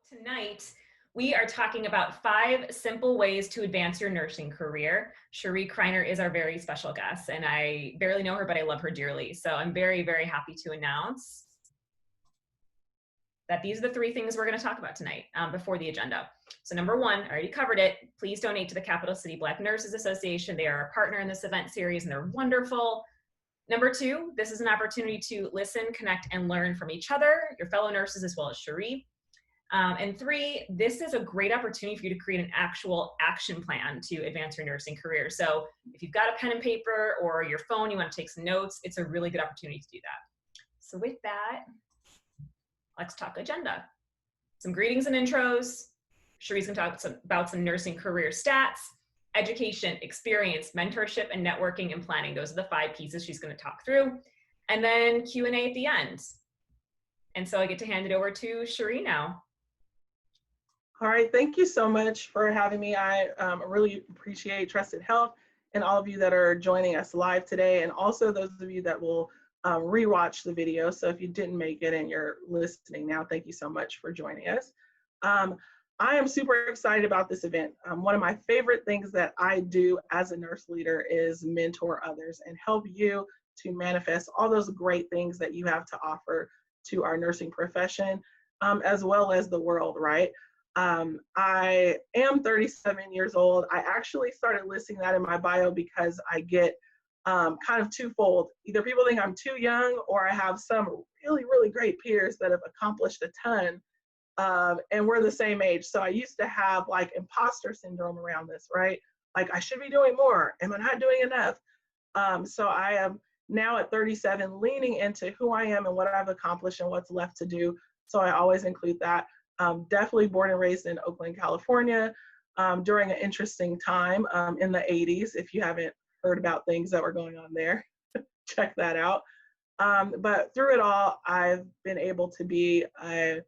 Tonight, we are talking about 5 simple ways to advance your nursing career. Sheree Criner is our very special guest, and I barely know her, but I love her dearly. So I'm very, very happy to announce that these are the 3 things we're going to talk about tonight before the agenda. So number 1, I already covered it. Please donate to the Capital City Black Nurses Association. They are a partner in this event series, and they're wonderful. Number 2, this is an opportunity to listen, connect, and learn from each other, your fellow nurses, as well as Sheree. And 3, this is a great opportunity for you to create an actual action plan to advance your nursing career. So if you've got a pen and paper or your phone, you want to take some notes, it's a really good opportunity to do that. So with that, let's talk agenda. Some greetings and intros. Sheree's going to talk about some nursing career stats, education, experience, mentorship, and networking and planning. Those are the 5 pieces she's going to talk through. And then Q&A at the end. And so I get to hand it over to Sheree now. All right, thank you so much for having me. I really appreciate Trusted Health and all of you that are joining us live today, and also those of you that will rewatch the video. So if you didn't make it and you're listening now, thank you so much for joining us. I am super excited about this event. One of my favorite things that I do as a nurse leader is mentor others and help you to manifest all those great things that you have to offer to our nursing profession, as well as the world, right? I am 37 years old. I actually started listing that in my bio because I get kind of twofold. Either people think I'm too young, or I have some really, really great peers that have accomplished a ton, and we're the same age. So I used to have like imposter syndrome around this, right? Like I should be doing more. Am I not doing enough? So I am now at 37 leaning into who I am and what I've accomplished and what's left to do. So I always include that. Definitely born and raised in Oakland, California, during an interesting time in the 80s. If you haven't heard about things that were going on there, check that out. But through it all, I've been able to be a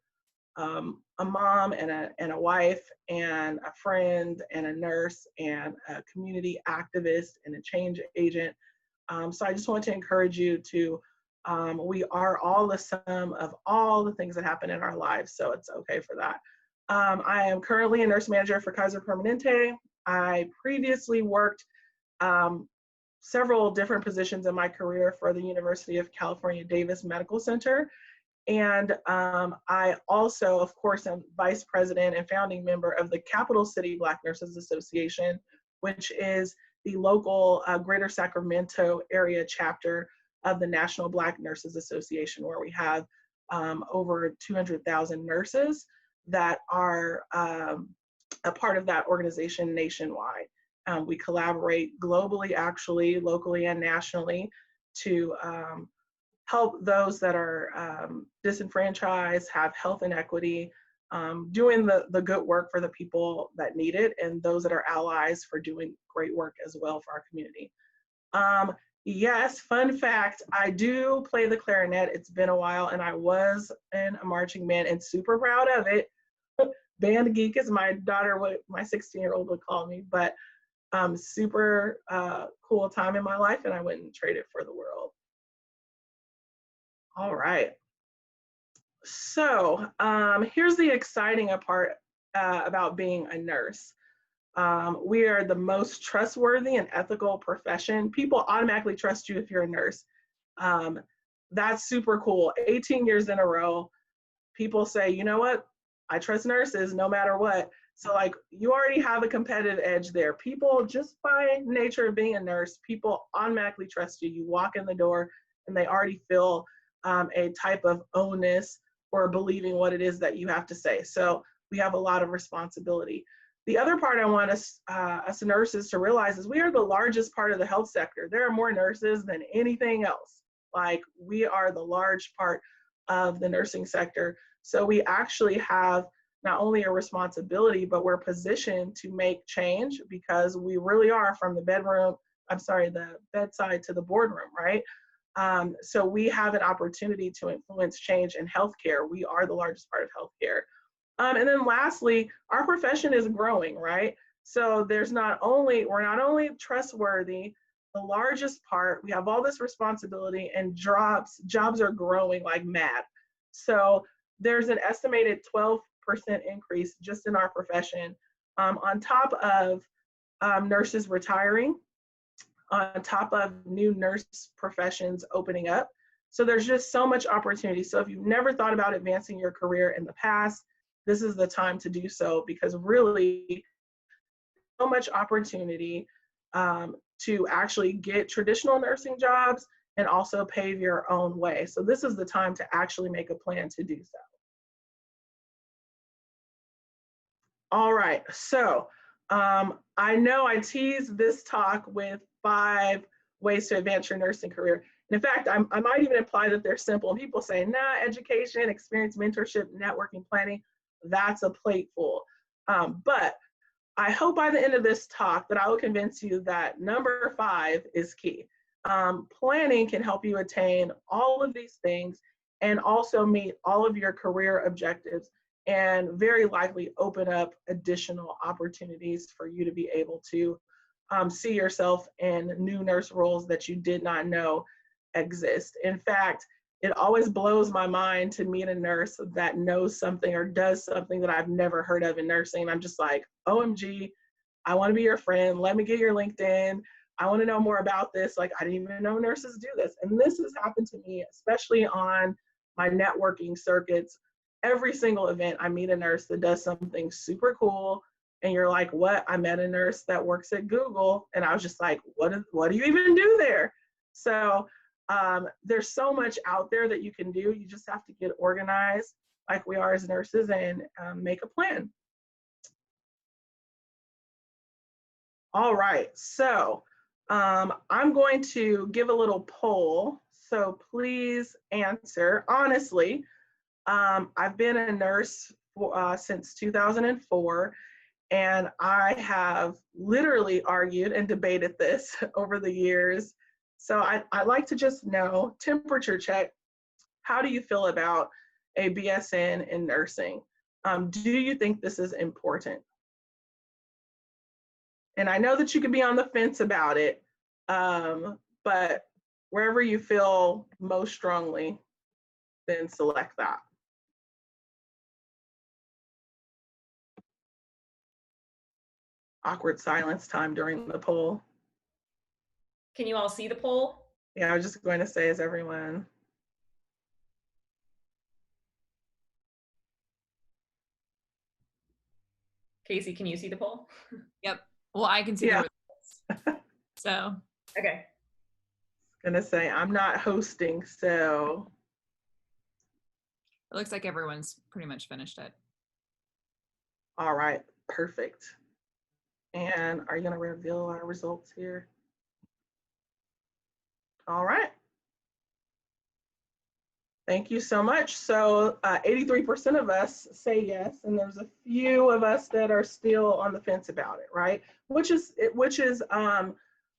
mom and a wife and a friend and a nurse and a community activist and a change agent. So I just want to encourage you to we are all the sum of all the things that happen in our lives, so it's okay for that. I am currently a nurse manager for Kaiser Permanente. I previously worked several different positions in my career for the University of California, Davis Medical Center. And I also, of course, am vice president and founding member of the Capital City Black Nurses Association, which is the local Greater Sacramento area chapter of the National Black Nurses Association, where we have over 200,000 nurses that are a part of that organization nationwide. We collaborate globally, actually, locally and nationally, to help those that are disenfranchised, have health inequity, doing the good work for the people that need it, and those that are allies for doing great work as well for our community. Yes, fun fact, I do play the clarinet. It's been a while, and I was in a marching band and super proud of it. Band geek, as my daughter, my 16-year-old would call me, but super cool time in my life, and I wouldn't trade it for the world. All right. So here's the exciting part about being a nurse. We are the most trustworthy and ethical profession. People automatically trust you if you're a nurse. That's super cool. 18 years in a row, people say, you know what? I trust nurses no matter what. So like you already have a competitive edge there. People, just by nature of being a nurse, people automatically trust you. You walk in the door and they already feel a type of onus or believing what it is that you have to say. So we have a lot of responsibility. The other part I want us nurses to realize is we are the largest part of the health sector. There are more nurses than anything else. Like we are the large part of the nursing sector. So we actually have not only a responsibility, but we're positioned to make change because we really are from the the bedside to the boardroom, right? So we have an opportunity to influence change in healthcare. We are the largest part of healthcare. And then lastly, our profession is growing, right? So we're not only trustworthy, the largest part, we have all this responsibility, and jobs are growing like mad. So there's an estimated 12% increase just in our profession, on top of nurses retiring, on top of new nurse professions opening up. So there's just so much opportunity. So if you've never thought about advancing your career in the past, this is the time to do so, because really so much opportunity to actually get traditional nursing jobs and also pave your own way. So this is the time to actually make a plan to do so. All right, so I know I teased this talk with 5 ways to advance your nursing career. And in fact, I might even imply that they're simple. And people say, nah, education, experience, mentorship, networking, planning, that's a plate full. But I hope by the end of this talk that I will convince you that number 5 is key. Planning can help you attain all of these things and also meet all of your career objectives, and very likely open up additional opportunities for you to be able to see yourself in new nurse roles that you did not know exist. In fact, it always blows my mind to meet a nurse that knows something or does something that I've never heard of in nursing. I'm just like, OMG, I want to be your friend. Let me get your LinkedIn. I want to know more about this. Like, I didn't even know nurses do this. And this has happened to me, especially on my networking circuits. Every single event, I meet a nurse that does something super cool. And you're like, what? I met a nurse that works at Google. And I was just like, what do you even do there? So there's so much out there that you can do. You just have to get organized like we are as nurses and make a plan. All right, so I'm going to give a little poll. So please answer. Honestly, I've been a nurse since 2004, and I have literally argued and debated this over the years. So I'd like to just know, temperature check, how do you feel about a BSN in nursing? Do you think this is important? And I know that you could be on the fence about it, but wherever you feel most strongly, then select that. Awkward silence time during the poll. Can you all see the poll? Yeah, I was just going to say, is everyone? Casey, can you see the poll? Yep. Well, I can see the results. So. Okay. Gonna say, I'm not hosting, so. It looks like everyone's pretty much finished it. All right, perfect. And are you gonna reveal our results here? All right. Thank you so much. So 83% of us say yes, and there's a few of us that are still on the fence about it, right? Which is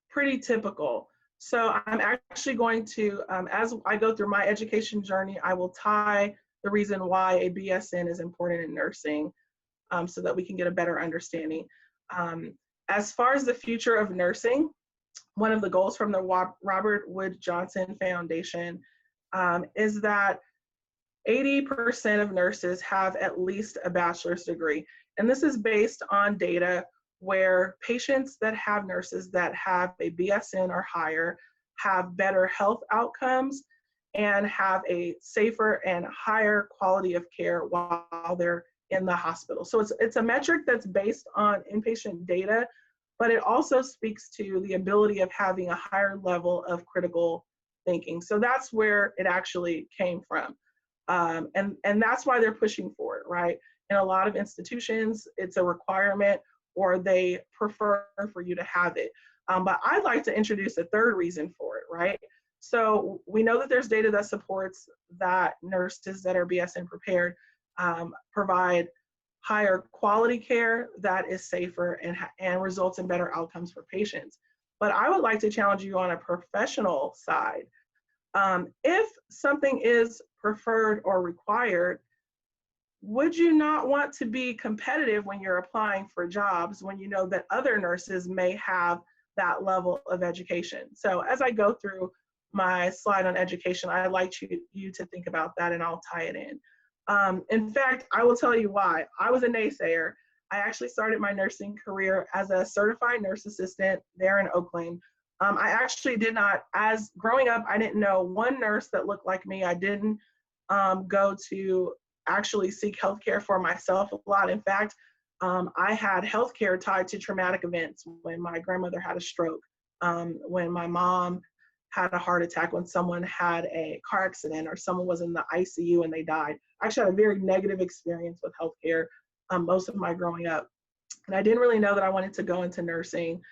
pretty typical. So I'm actually going to, as I go through my education journey, I will tie the reason why a BSN is important in nursing, so that we can get a better understanding. As far as the future of nursing, one of the goals from the Robert Wood Johnson Foundation is that 80% of nurses have at least a bachelor's degree. And this is based on data where patients that have nurses that have a BSN or higher have better health outcomes and have a safer and higher quality of care while they're in the hospital. So it's a metric that's based on inpatient data, but it also speaks to the ability of having a higher level of critical thinking. So that's where it actually came from. And that's why they're pushing for it, right? In a lot of institutions, it's a requirement or they prefer for you to have it. But I'd like to introduce a third reason for it, right? So we know that there's data that supports that nurses that are BSN prepared provide higher quality care that is safer and results in better outcomes for patients. But I would like to challenge you on a professional side. If something is preferred or required, would you not want to be competitive when you're applying for jobs when you know that other nurses may have that level of education? So as I go through my slide on education, I'd like you to think about that, and I'll tie it in. In fact, I will tell you why. I was a naysayer. I actually started my nursing career as a certified nurse assistant there in Oakland. I actually did not, as growing up, I didn't know one nurse that looked like me. I didn't go to actually seek healthcare for myself a lot. In fact, I had healthcare tied to traumatic events when my grandmother had a stroke, when my mom had a heart attack, when someone had a car accident, or someone was in the ICU and they died. I actually had a very negative experience with healthcare most of my growing up. And I didn't really know that I wanted to go into nursing.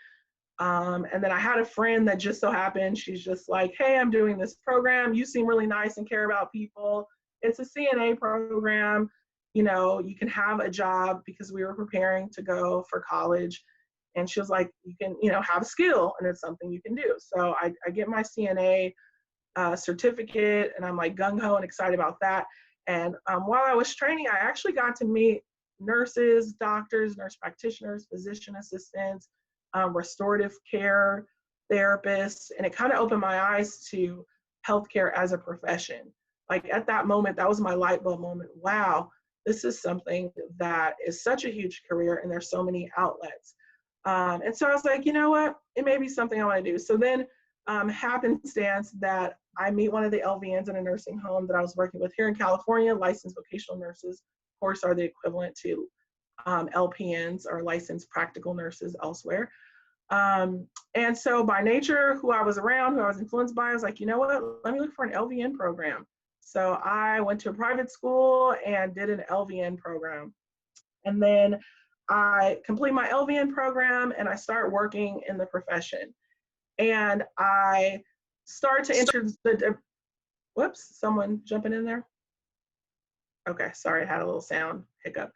And then I had a friend that just so happened, she's just like, hey, I'm doing this program. You seem really nice and care about people. It's a CNA program. You know, you can have a job, because we were preparing to go for college. And she was like, you can, you know, have a skill and it's something you can do. So I get my CNA certificate, and I'm like gung-ho and excited about that. And while I was training, I actually got to meet nurses, doctors, nurse practitioners, physician assistants, restorative care therapists, and it kind of opened my eyes to healthcare as a profession. Like at that moment, that was my light bulb moment. Wow, this is something that is such a huge career, and there's so many outlets. And so I was like, you know what, it may be something I want to do. So then happenstance that I meet one of the LVNs in a nursing home that I was working with here in California. Licensed vocational nurses, of course, are the equivalent to LPNs, or licensed practical nurses elsewhere. And so by nature, who I was around, who I was influenced by, I was like, you know what, let me look for an LVN program. So I went to a private school and did an LVN program. And then I complete my LVN program and I start working in the profession. And I start to enter the, whoops, someone jumping in there? Okay, sorry, I had a little sound hiccup.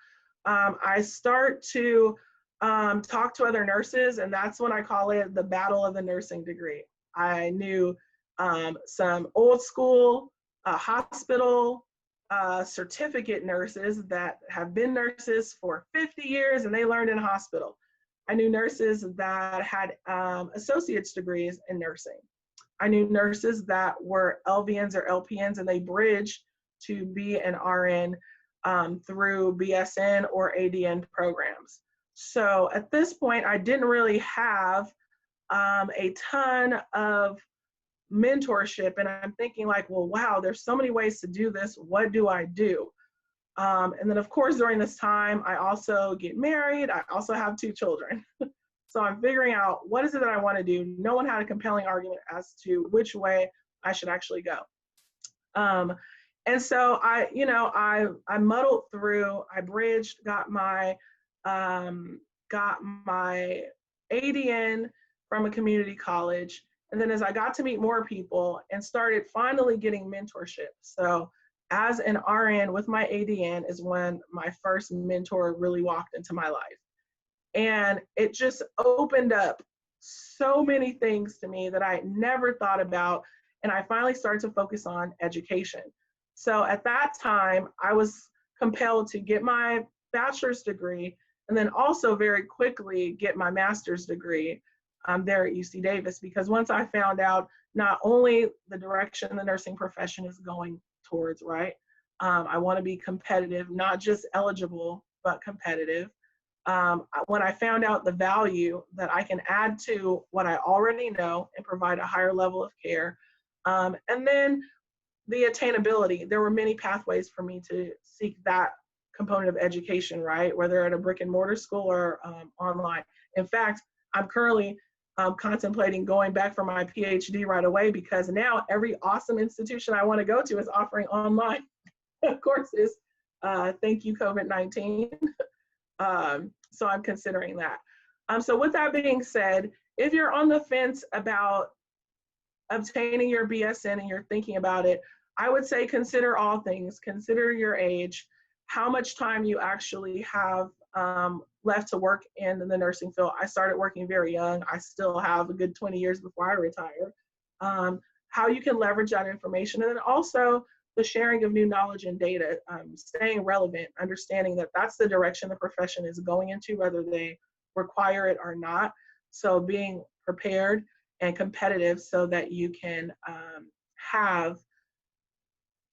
I start to talk to other nurses, and that's when I call it the battle of the nursing degree. I knew some old school hospital certificate nurses that have been nurses for 50 years and they learned in hospital. I knew nurses that had associate's degrees in nursing. I knew nurses that were LVNs or LPNs and they bridged to be an RN through BSN or ADN programs. So at this point, I didn't really have a ton of mentorship, and I'm thinking like, well, wow, there's so many ways to do this. What do I do? And then of course, during this time, I also get married. I also have 2 children. So I'm figuring out what is it that I want to do. No one had a compelling argument as to which way I should actually go. And so I muddled through, I bridged, got my ADN from a community college. And then as I got to meet more people and started finally getting mentorship. So as an RN with my ADN is when my first mentor really walked into my life. And it just opened up so many things to me that I never thought about. And I finally started to focus on education. So at that time, I was compelled to get my bachelor's degree and then also very quickly get my master's degree there at UC Davis, because once I found out not only the direction the nursing profession is going towards, right? I want to be competitive, not just eligible, but competitive. When I found out the value that I can add to what I already know and provide a higher level of care, and then the attainability, there were many pathways for me to seek that component of education, right? Whether at a brick and mortar school or online. In fact, I'm currently contemplating going back for my PhD right away, because now every awesome institution I want to go to is offering online courses. Thank you, COVID-19. So I'm considering that. So with that being said, if you're on the fence about obtaining your BSN and you're thinking about it, I would say consider all things. Consider your age, how much time you actually have left to work in the nursing field. I started working very young. I still have a good 20 years before I retire. How you can leverage that information, and then also the sharing of new knowledge and data, staying relevant, understanding that that's the direction the profession is going into, whether they require it or not. So being prepared and competitive so that you can have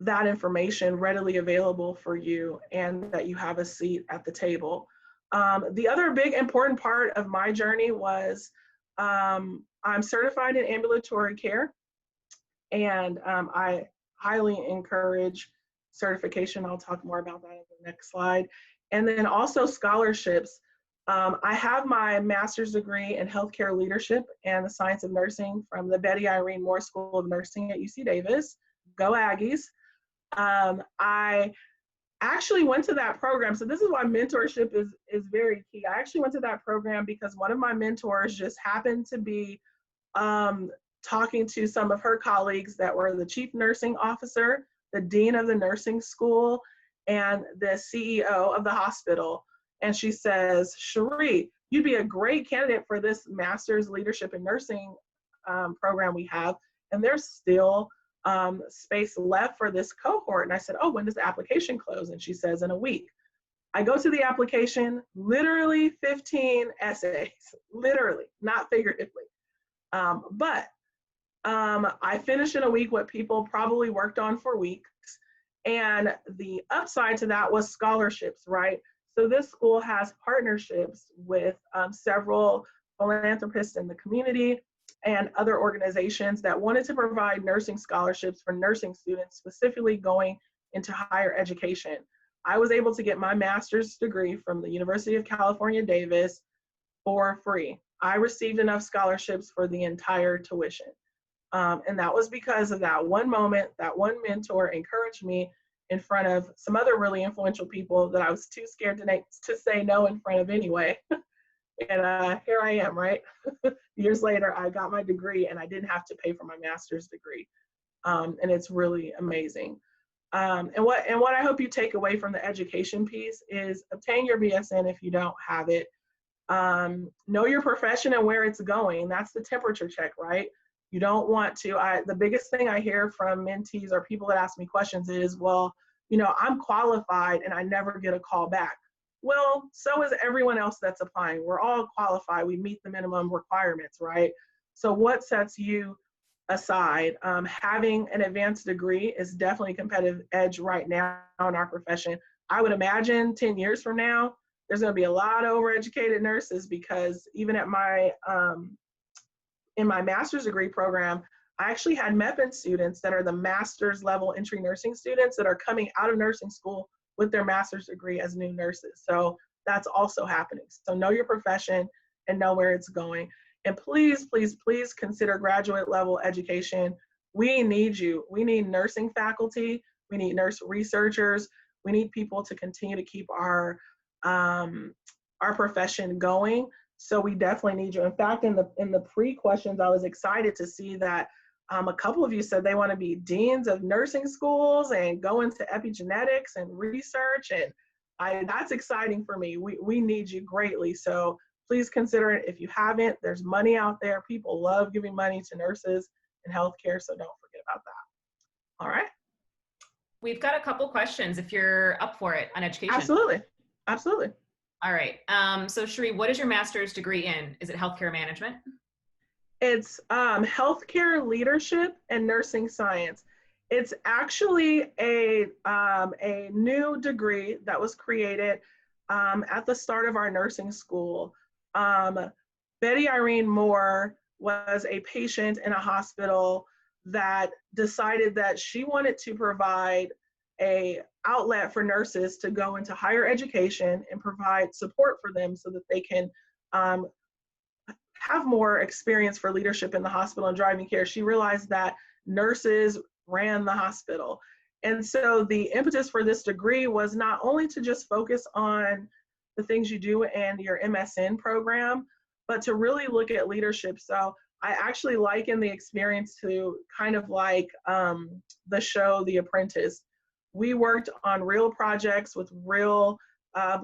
that information readily available for you and that you have a seat at the table. The other big important part of my journey was I'm certified in ambulatory care, and I highly encourage certification. I'll talk more about that in the next slide. And then also scholarships. I have my master's degree in healthcare leadership and the science of nursing from the Betty Irene Moore School of Nursing at UC Davis. Go Aggies. I actually went to that program. So this is why mentorship is very key. I actually went to that program because one of my mentors just happened to be talking to some of her colleagues that were the chief nursing officer, the dean of the nursing school, and the CEO of the hospital. And she says, Sheree, you'd be a great candidate for this master's leadership in nursing program we have. And there's still space left for this cohort. And I said, oh, when does the application close? And she says, in a week. I go to the application, literally 15 essays, literally, not figuratively. But I finished in a week what people probably worked on for weeks. And the upside to that was scholarships, right? So this school has partnerships with several philanthropists in the community and other organizations that wanted to provide nursing scholarships for nursing students, specifically going into higher education. I was able to get my master's degree from the University of California, Davis for free. I received enough scholarships for the entire tuition. And that was because of that one moment, that one mentor encouraged me in front of some other really influential people that I was too scared to say no in front of anyway. And here I am, right? Years later, I got my degree and I didn't have to pay for my master's degree. And it's really amazing. And what I hope you take away from the education piece is obtain your BSN if you don't have it. Know your profession and where it's going. That's the temperature check, right? You don't want to, the biggest thing I hear from mentees or people that ask me questions is, well, you know, I'm qualified and I never get a call back. Well, so is everyone else that's applying. We're all qualified. We meet the minimum requirements, right? So what sets you aside? Having an advanced degree is definitely a competitive edge right now in our profession. I would imagine 10 years from now, there's going to be a lot of overeducated nurses, because even at my in my master's degree program, I actually had MEPN students that are the master's level entry nursing students that are coming out of nursing school with their master's degree as new nurses. So that's also happening. So know your profession and know where it's going. And please, please, please consider graduate level education. We need you. We need nursing faculty. We need nurse researchers. We need people to continue to keep our profession going. So we definitely need you. In fact, in the pre-questions, I was excited to see that a couple of you said they want to be deans of nursing schools and go into epigenetics and research. And that's exciting for me. We need you greatly. So please consider it. If you haven't, there's money out there. People love giving money to nurses and healthcare. So don't forget about that. All right. We've got a couple questions if you're up for it on education. Absolutely. Absolutely. All right. So Sheree, what is your master's degree in? Is it healthcare management? It's healthcare leadership and nursing science. It's actually a new degree that was created at the start of our nursing school. Betty Irene Moore was a patient in a hospital that decided that she wanted to provide a outlet for nurses to go into higher education and provide support for them so that they can have more experience for leadership in the hospital and driving care. She realized that nurses ran the hospital. And so the impetus for this degree was not only to just focus on the things you do in your MSN program, but to really look at leadership. So I actually liken the experience to kind of like the show The Apprentice. We worked on real projects with real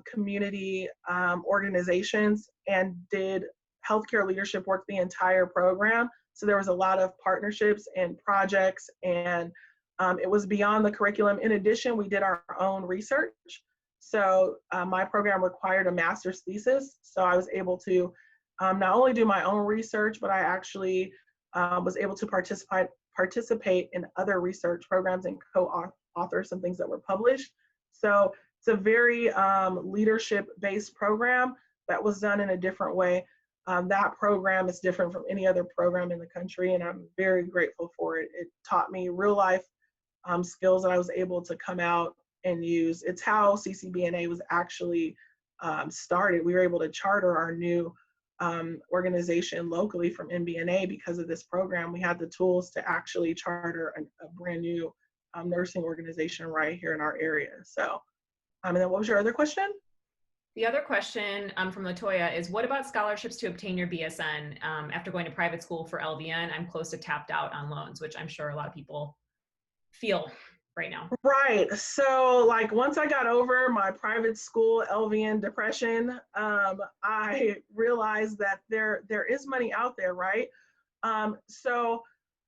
community organizations and did healthcare leadership work the entire program. So there was a lot of partnerships and projects, and it was beyond the curriculum. In addition, we did our own research. So my program required a master's thesis. So I was able to not only do my own research, but I actually was able to participate in other research programs and co-author author some things that were published. So it's a very leadership-based program that was done in a different way. That program is different from any other program in the country, and I'm very grateful for it. It taught me real life skills that I was able to come out and use. It's how CCBNA was actually started. We were able to charter our new organization locally from MBNA because of this program. We had the tools to actually charter a brand new nursing organization right here in our area. So, and then what was your other question? The other question from Latoya is, what about scholarships to obtain your BSN? After going to private school for LVN, I'm close to tapped out on loans, which I'm sure a lot of people feel right now. Right. So like once I got over my private school LVN depression, I realized that there is money out there, right? So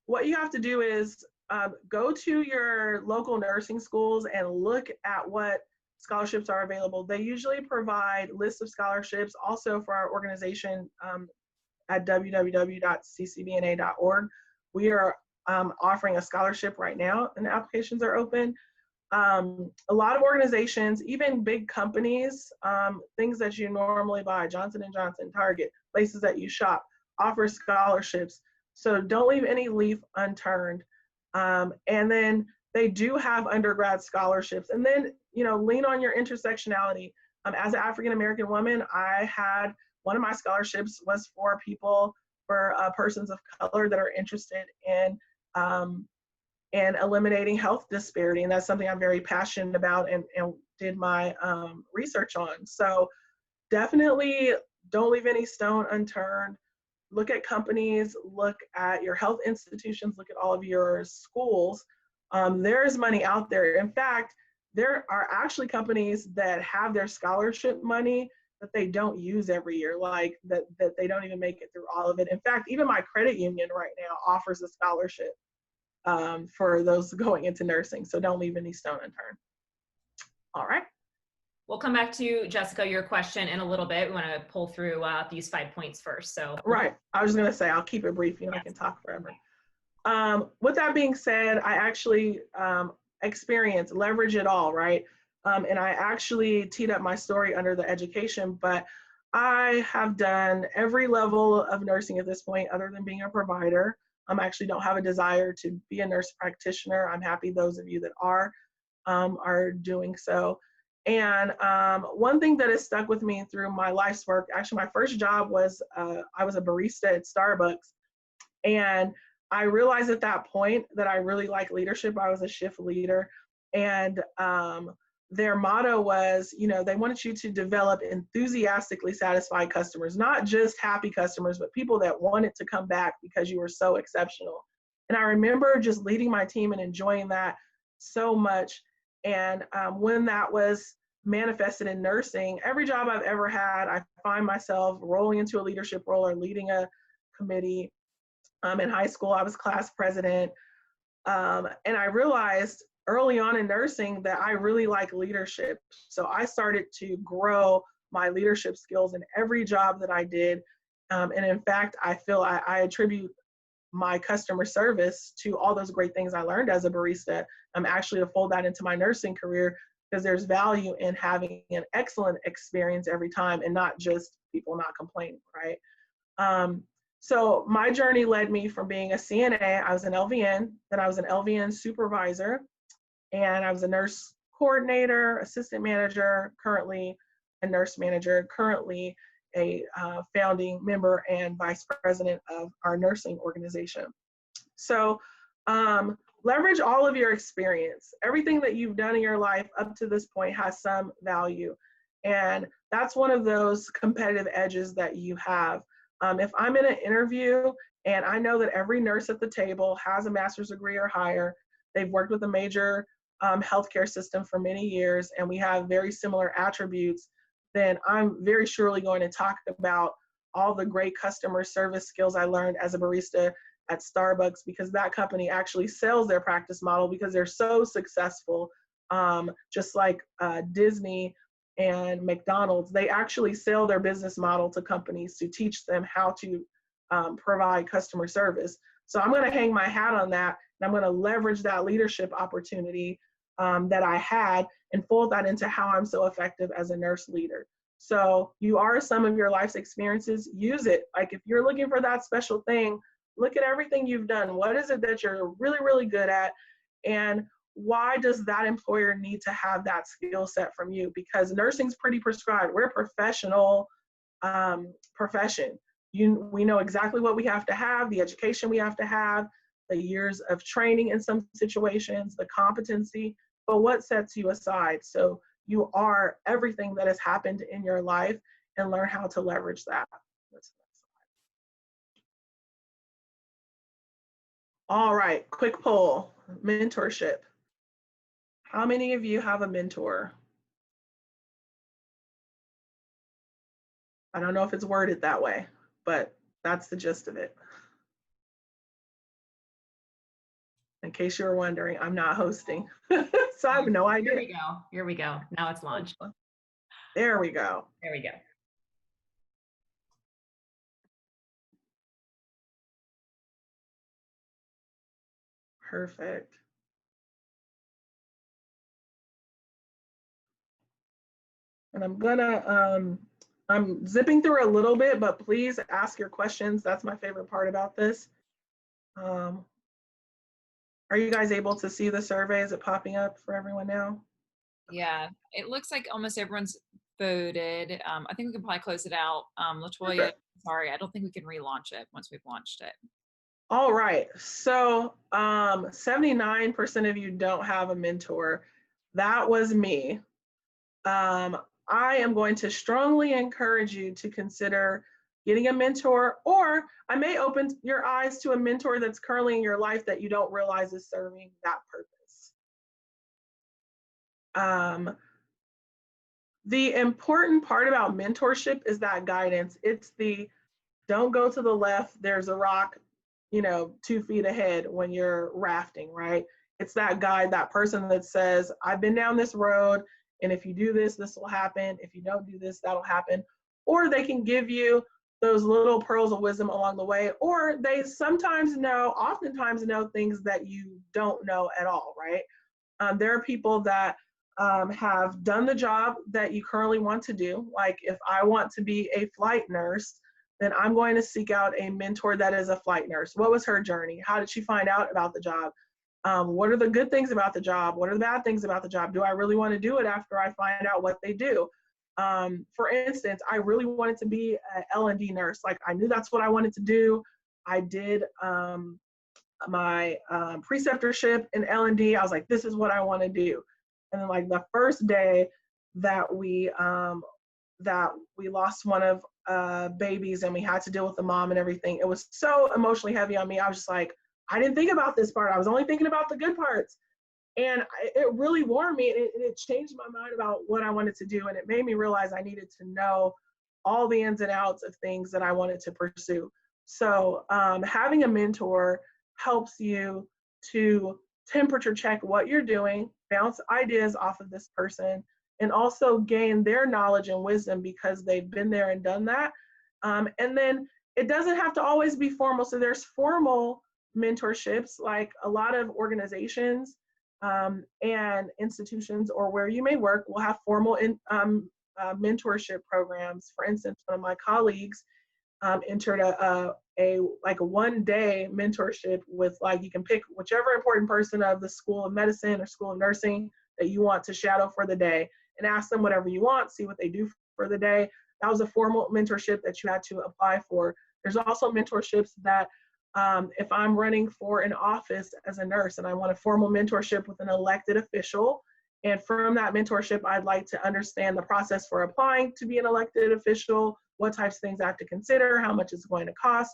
what you have to do is go to your local nursing schools and look at what scholarships are available. They usually provide lists of scholarships also for our organization at www.ccbna.org. We are offering a scholarship right now and the applications are open. A lot of organizations, even big companies, things that you normally buy, Johnson & Johnson, Target, places that you shop, offer scholarships. So don't leave any leaf unturned. And then they do have undergrad scholarships. And then, you know, lean on your intersectionality. As an African-American woman, I had one of my scholarships was for people, for persons of color that are interested in eliminating health disparity. And that's something I'm very passionate about and did my research on. So definitely don't leave any stone unturned. Look at companies, look at your health institutions, look at all of your schools. There is money out there. In fact, there are actually companies that have their scholarship money that they don't use every year, like that they don't even make it through all of it. In fact, even my credit union right now offers a scholarship for those going into nursing. So don't leave any stone unturned. All right. We'll come back to Jessica, your question in a little bit. We want to pull through these 5 points first. So right. I was going to say, I'll keep it brief. You know, yes. I can talk forever. With that being said, I actually leverage it all, right? And I actually teed up my story under the education, but I have done every level of nursing at this point other than being a provider. I actually don't have a desire to be a nurse practitioner. I'm happy those of you that are doing so. And one thing that has stuck with me through my life's work, actually my first job was, I was a barista at Starbucks. And I realized at that point that I really like leadership. I was a shift leader. And their motto was, you know, they wanted you to develop enthusiastically satisfied customers, not just happy customers, but people that wanted to come back because you were so exceptional. And I remember just leading my team and enjoying that so much. And when that was manifested in nursing, every job I've ever had, I find myself rolling into a leadership role or leading a committee. In high school, I was class president. And I realized early on in nursing that I really like leadership. So I started to grow my leadership skills in every job that I did. And in fact, I feel I attribute my customer service to all those great things I learned as a barista. I'm actually to fold that into my nursing career because there's value in having an excellent experience every time and not just people not complaining, right? So my journey led me from being a CNA, I was an LVN, then I was an LVN supervisor, and I was a nurse coordinator, assistant manager, currently a nurse manager, currently a founding member and vice president of our nursing organization. So leverage all of your experience. Everything that you've done in your life up to this point has some value. And that's one of those competitive edges that you have. If I'm in an interview and I know that every nurse at the table has a master's degree or higher, they've worked with a major healthcare system for many years, and we have very similar attributes, then I'm very surely going to talk about all the great customer service skills I learned as a barista at Starbucks, because that company actually sells their practice model because they're so successful. Just like Disney and McDonald's, they actually sell their business model to companies to teach them how to provide customer service. So I'm going to hang my hat on that, and I'm going to leverage that leadership opportunity that I had and fold that into how I'm so effective as a nurse leader. So you are some of your life's experiences, use it. Like if you're looking for that special thing, look at everything you've done. What is it that you're really, really good at? And why does that employer need to have that skill set from you? Because nursing's pretty prescribed. We're a professional profession. We know exactly what we have to have, the education we have to have, the years of training in some situations, the competency, but what sets you aside? So you are everything that has happened in your life and learn how to leverage that. All right, quick poll, mentorship. How many of you have a mentor? I don't know if it's worded that way, but that's the gist of it. In case you were wondering, I'm not hosting, so I have no idea. Here we go. Here we go. Now it's launched. There we go. There we go. Perfect. And I'm zipping through a little bit, but please ask your questions. That's my favorite part about this. Are you guys able to see the survey? Is it popping up for everyone now? Yeah, it looks like almost everyone's voted. I think we can probably close it out. Latoya, Okay. sorry, I don't think we can relaunch it once we've launched it. All right, so 79% of you don't have a mentor. That was me. I am going to strongly encourage you to consider getting a mentor, or I may open your eyes to a mentor that's currently in your life that you don't realize is serving that purpose. The important part about mentorship is that guidance. It's the don't go to the left, there's a rock, 2 feet ahead when you're rafting, right? It's that guide, that person that says, I've been down this road, and if you do this, this will happen. If you don't do this, that'll happen. Or they can give you those little pearls of wisdom along the way, or they oftentimes know things that you don't know at all, right? There are people that have done the job that you currently want to do. Like if I want to be a flight nurse, then I'm going to seek out a mentor that is a flight nurse. What was her journey? How did she find out about the job? What are the good things about the job? What are the bad things about the job? Do I really want to do it after I find out what they do? For instance, I really wanted to be an L&D nurse. Like I knew that's what I wanted to do. I did my preceptorship in L&D. I was like, this is what I want to do. And then like the first day that we lost one of babies and we had to deal with the mom and everything, it was so emotionally heavy on me. I was just like, I didn't think about this part. I was only thinking about the good parts. And it really warmed me. It changed my mind about what I wanted to do. And it made me realize I needed to know all the ins and outs of things that I wanted to pursue. So having a mentor helps you to temperature check what you're doing, bounce ideas off of this person, and also gain their knowledge and wisdom because they've been there and done that. And then it doesn't have to always be formal. So there's formal mentorships, like a lot of organizations and institutions or where you may work will have formal mentorship programs. For instance, one of my colleagues entered a 1-day mentorship with, like, you can pick whichever important person of the School of Medicine or School of Nursing that you want to shadow for the day and ask them whatever you want, see what they do for the day. That was a formal mentorship that you had to apply for. There's also mentorships that if I'm running for an office as a nurse and I want a formal mentorship with an elected official, and from that mentorship, I'd like to understand the process for applying to be an elected official, what types of things I have to consider, how much it's going to cost.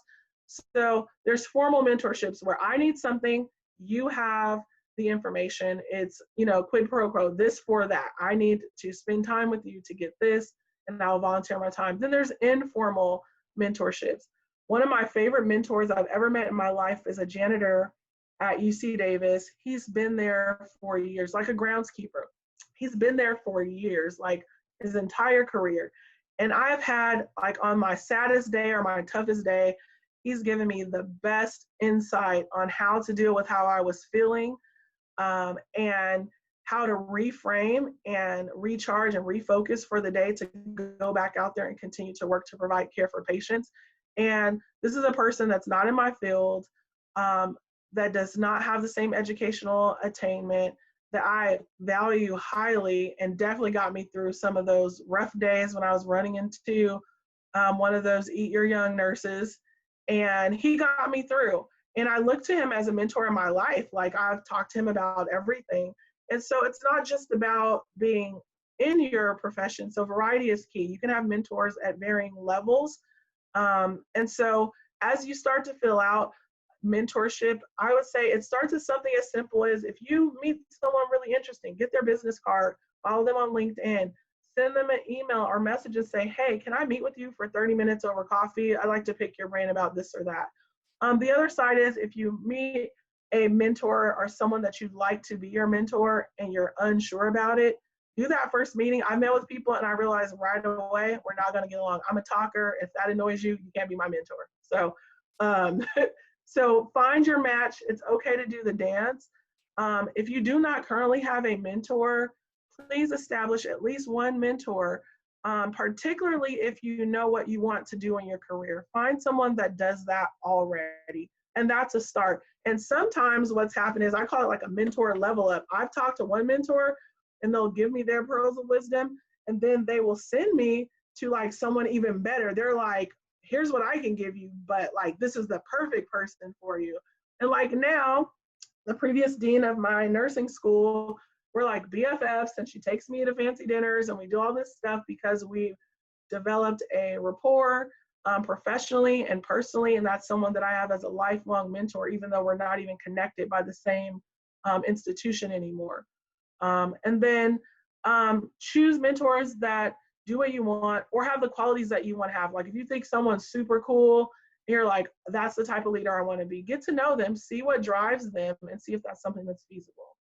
So there's formal mentorships where I need something, you have the information, it's, quid pro quo, this for that. I need to spend time with you to get this, and I'll volunteer my time. Then there's informal mentorships. One of my favorite mentors I've ever met in my life is a janitor at UC Davis. He's been there for years, like a groundskeeper. He's been there for years, like his entire career. And I've had, like, on my saddest day or my toughest day, he's given me the best insight on how to deal with how I was feeling, and how to reframe and recharge and refocus for the day to go back out there and continue to work to provide care for patients. And this is a person that's not in my field, that does not have the same educational attainment, that I value highly, and definitely got me through some of those rough days when I was running into one of those eat your young nurses. And he got me through. And I look to him as a mentor in my life. Like, I've talked to him about everything. And so it's not just about being in your profession. So variety is key. You can have mentors at varying levels. And so as you start to fill out mentorship, I would say it starts as something as simple as, if you meet someone really interesting, get their business card, follow them on LinkedIn, send them an email or message and say, hey, can I meet with you for 30 minutes over coffee? I'd like to pick your brain about this or that. The other side is, if you meet a mentor or someone that you'd like to be your mentor and you're unsure about it, do that first meeting. I met with people and I realized right away, we're not going to get along. I'm a talker. If that annoys you, you can't be my mentor. So, so find your match. It's okay to do the dance. If you do not currently have a mentor, please establish at least one mentor, particularly if you know what you want to do in your career. Find someone that does that already, and that's a start. And sometimes what's happened is, I call it like a mentor level up. I've talked to one mentor and they'll give me their pearls of wisdom, and then they will send me to like someone even better. They're like, here's what I can give you, but like, this is the perfect person for you. And like now, the previous dean of my nursing school, we're like BFFs, and she takes me to fancy dinners and we do all this stuff because we've developed a rapport professionally and personally. And that's someone that I have as a lifelong mentor, even though we're not even connected by the same institution anymore. And then choose mentors that do what you want or have the qualities that you want to have. Like, if you think someone's super cool, you're like, that's the type of leader I want to be. Get to know them, see what drives them, and see if that's something that's feasible.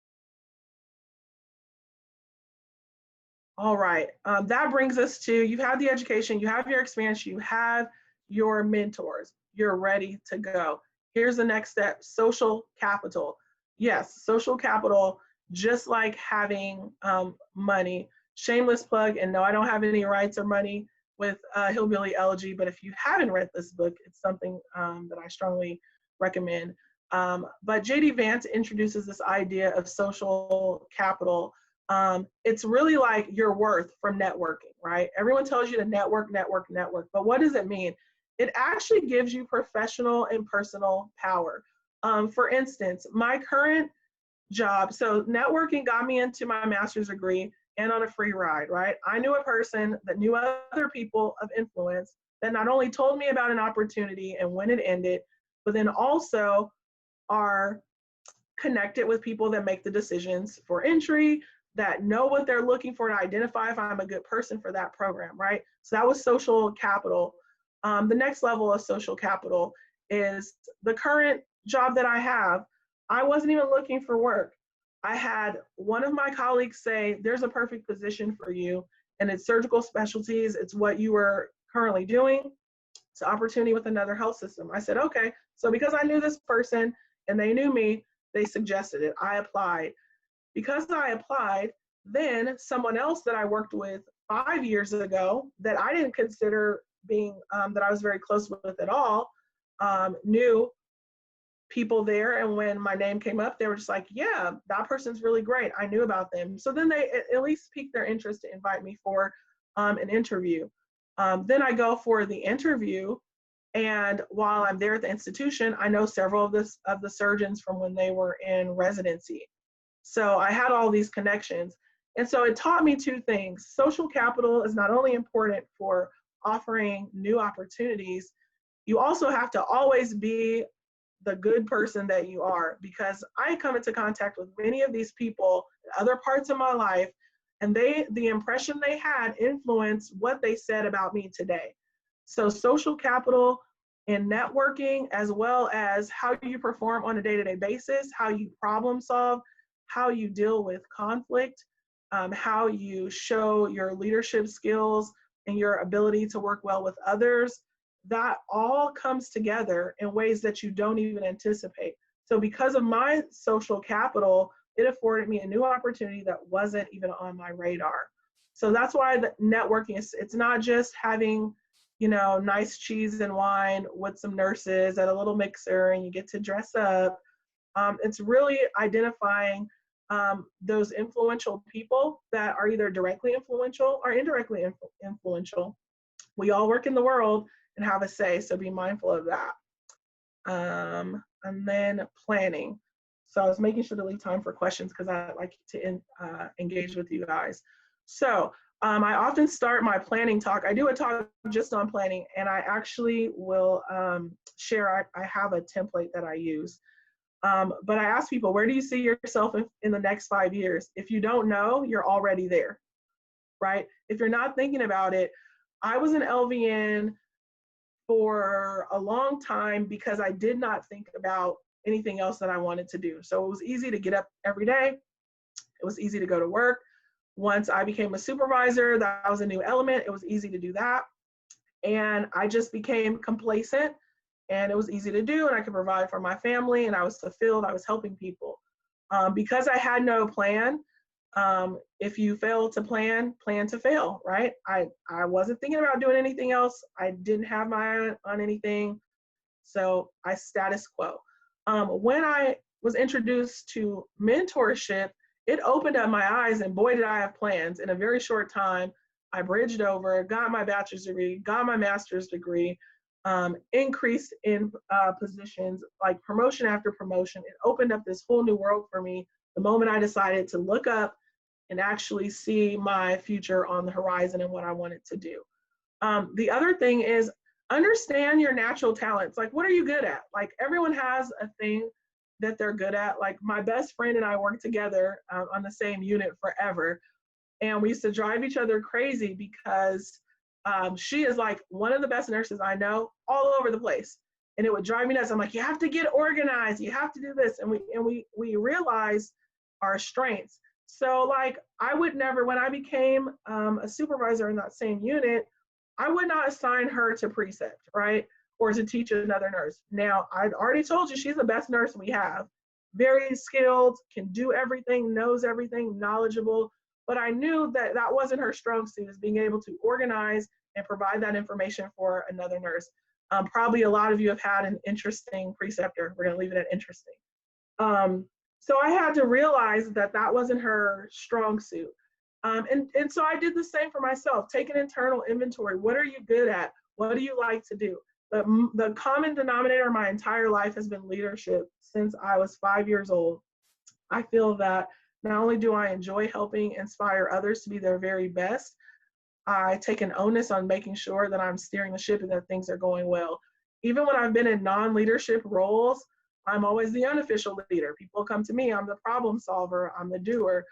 All right, that brings us to, you've had the education, you have your experience, you have your mentors, you're ready to go. Here's the next step: social capital. Yes, social capital, just like having money. Shameless plug, and no, I don't have any rights or money with Hillbilly Elegy, but if you haven't read this book, it's something that I strongly recommend. But J.D. Vance introduces this idea of social capital. It's really like your worth from networking, right? Everyone tells you to network, network, network, but what does it mean? It actually gives you professional and personal power. For instance, my current job, so networking got me into my master's degree and on a free ride, right? I knew a person that knew other people of influence that not only told me about an opportunity and when it ended, but then also are connected with people that make the decisions for entry, that know what they're looking for, to identify if I'm a good person for that program, right? So that was social capital. The next level of social capital is the current job that I have. I wasn't even looking for work. I had one of my colleagues say, there's a perfect position for you, and it's surgical specialties. It's what you were currently doing. It's an opportunity with another health system. I said, okay. So because I knew this person and they knew me, they suggested it. I applied. Because I applied, then someone else that I worked with 5 years ago that I didn't consider being, that I was very close with at all, knew people there. And when my name came up, they were just like, yeah, that person's really great. I knew about them. So then they at least piqued their interest to invite me for an interview. Then I go for the interview. And while I'm there at the institution, I know several of the surgeons from when they were in residency. So I had all these connections. And so it taught me two things. Social capital is not only important for offering new opportunities, you also have to always be the good person that you are, because I come into contact with many of these people in other parts of my life, and the impression they had influenced what they said about me today. So social capital in networking, as well as how you perform on a day-to-day basis, how you problem solve, how you deal with conflict, how you show your leadership skills and your ability to work well with others, that all comes together in ways that you don't even anticipate. So because of my social capital, it afforded me a new opportunity that wasn't even on my radar. So that's why the networking is, it's not just having, you know, nice cheese and wine with some nurses at a little mixer and you get to dress up. It's really identifying those influential people that are either directly influential or indirectly influential. We all work in the world and have a say, so be mindful of that. And then planning. So I was making sure to leave time for questions because I like to engage with you guys. So I often start my planning talk. I do a talk just on planning, and I actually will share, I have a template that I use. But I ask people, where do you see yourself in the next 5 years? If you don't know, you're already there, right? If you're not thinking about it, I was an LVN for a long time because I did not think about anything else that I wanted to do. So it was easy to get up every day. It was easy to go to work. Once I became a supervisor, that was a new element. It was easy to do that. And I just became complacent, and it was easy to do, and I could provide for my family, and I was fulfilled. I was helping people. Because I had no plan, if you fail to plan to fail, right? I wasn't thinking about doing anything else. I didn't have my eye on anything. So I status quo. When I was introduced to mentorship, it opened up my eyes, and boy, did I have plans. In a very short time, I bridged over, got my bachelor's degree, got my master's degree, increased in positions, like promotion after promotion. It opened up this whole new world for me the moment I decided to look up and actually see my future on the horizon and what I wanted to do. The other thing is understand your natural talents. Like, what are you good at? Like, everyone has a thing that they're good at. Like, my best friend and I worked together on the same unit forever. And we used to drive each other crazy because she is like one of the best nurses I know, all over the place. And it would drive me nuts. I'm like, you have to get organized. You have to do this. And we realized our strengths. So like, I would never, when I became a supervisor in that same unit, I would not assign her to precept, right? Or to teach another nurse. Now, I'd already told you she's the best nurse we have. Very skilled, can do everything, knows everything, knowledgeable. But I knew that that wasn't her strong suit, is being able to organize and provide that information for another nurse. Probably a lot of you have had an interesting preceptor. We're going to leave it at interesting. So I had to realize that that wasn't her strong suit. And so I did the same for myself. Take an internal inventory. What are you good at? What do you like to do? The common denominator my entire life has been leadership since I was 5 years old. I feel that not only do I enjoy helping inspire others to be their very best, I take an onus on making sure that I'm steering the ship and that things are going well. Even when I've been in non-leadership roles, I'm always the unofficial leader. People come to me, I'm the problem solver, I'm the doer.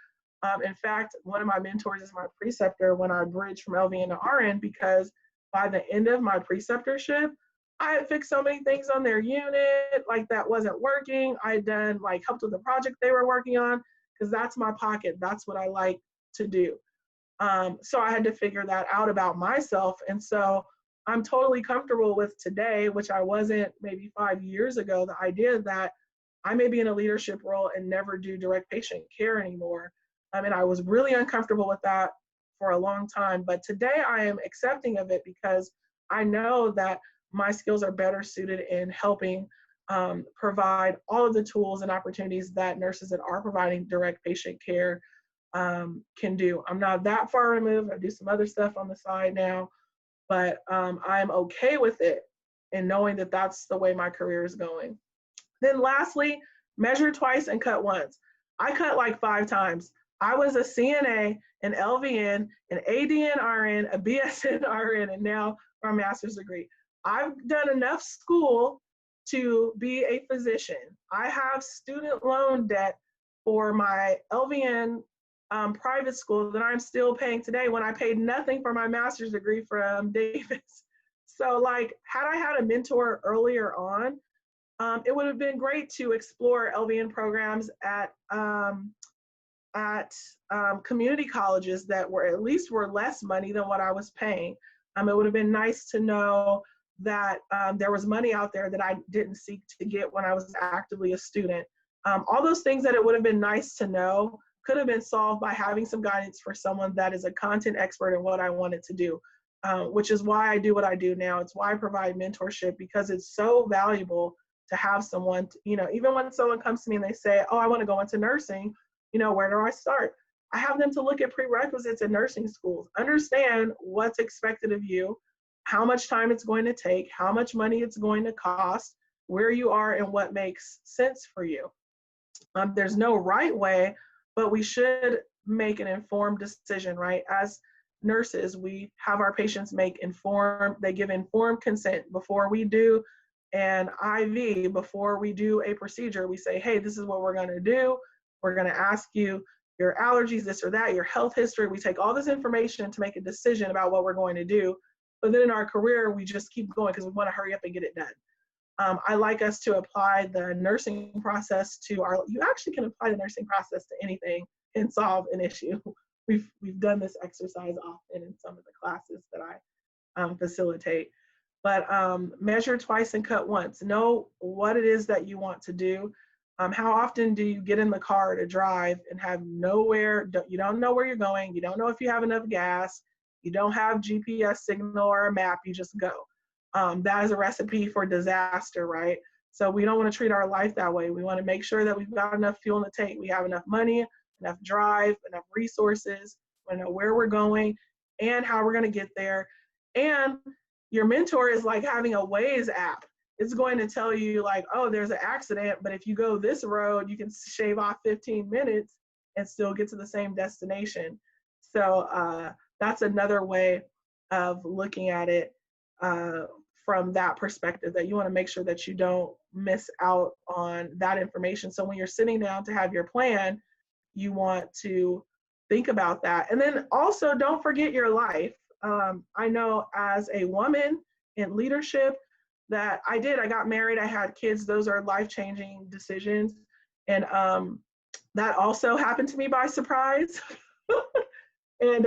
In fact, one of my mentors is my preceptor when I bridged from LVN to RN, because by the end of my preceptorship, I had fixed so many things on their unit, like that wasn't working. I had done, like, helped with the project they were working on, because that's my pocket. That's what I like to do. So I had to figure that out about myself. And so I'm totally comfortable with today, which I wasn't maybe 5 years ago, the idea that I may be in a leadership role and never do direct patient care anymore. And I was really uncomfortable with that for a long time. But today I am accepting of it because I know that my skills are better suited in helping provide all of the tools and opportunities that nurses that are providing direct patient care can do. I'm not that far removed. I do some other stuff on the side now, but I'm okay with it and knowing that that's the way my career is going. Then lastly, measure twice and cut once. I cut like 5 times. I was a CNA, an LVN, an ADN RN, a BSN RN, and now my master's degree. I've done enough school to be a physician. I have student loan debt for my LVN private school that I'm still paying today when I paid nothing for my master's degree from Davis. So like, had I had a mentor earlier on, it would have been great to explore LVN programs at community colleges that were at least were less money than what I was paying. It would have been nice to know that there was money out there that I didn't seek to get when I was actively a student. All those things that it would have been nice to know could have been solved by having some guidance for someone that is a content expert in what I wanted to do, which is why I do what I do now. It's why I provide mentorship, because it's so valuable to have someone, even when someone comes to me and they say, oh, I want to go into nursing, where do I start? I have them to look at prerequisites in nursing schools, understand what's expected of you, how much time it's going to take, how much money it's going to cost, where you are, and what makes sense for you. There's no right way, but we should make an informed decision, right? As nurses, we have our patients they give informed consent before we do an IV, before we do a procedure. We say, hey, this is what we're going to do. We're going to ask you your allergies, this or that, your health history. We take all this information to make a decision about what we're going to do. But then in our career, we just keep going because we want to hurry up and get it done. I like us to apply the nursing process you actually can apply the nursing process to anything and solve an issue. We've done this exercise often in some of the classes that I facilitate. But measure twice and cut once. Know what it is that you want to do. How often do you get in the car to drive and have you don't know where you're going, you don't know if you have enough gas, you don't have GPS signal or a map, you just go. That is a recipe for disaster, right? So we don't want to treat our life that way. We want to make sure that we've got enough fuel in the tank, we have enough money, enough drive, enough resources, we know where we're going and how we're going to get there. And your mentor is like having a Waze app. It's going to tell you like, oh, there's an accident, but if you go this road, you can shave off 15 minutes and still get to the same destination. So that's another way of looking at it from that perspective, that you want to make sure that you don't miss out on that information. So when you're sitting down to have your plan, you want to think about that. And then also don't forget your life. I know as a woman in leadership that I got married, I had kids. Those are life-changing decisions. And that also happened to me by surprise. And,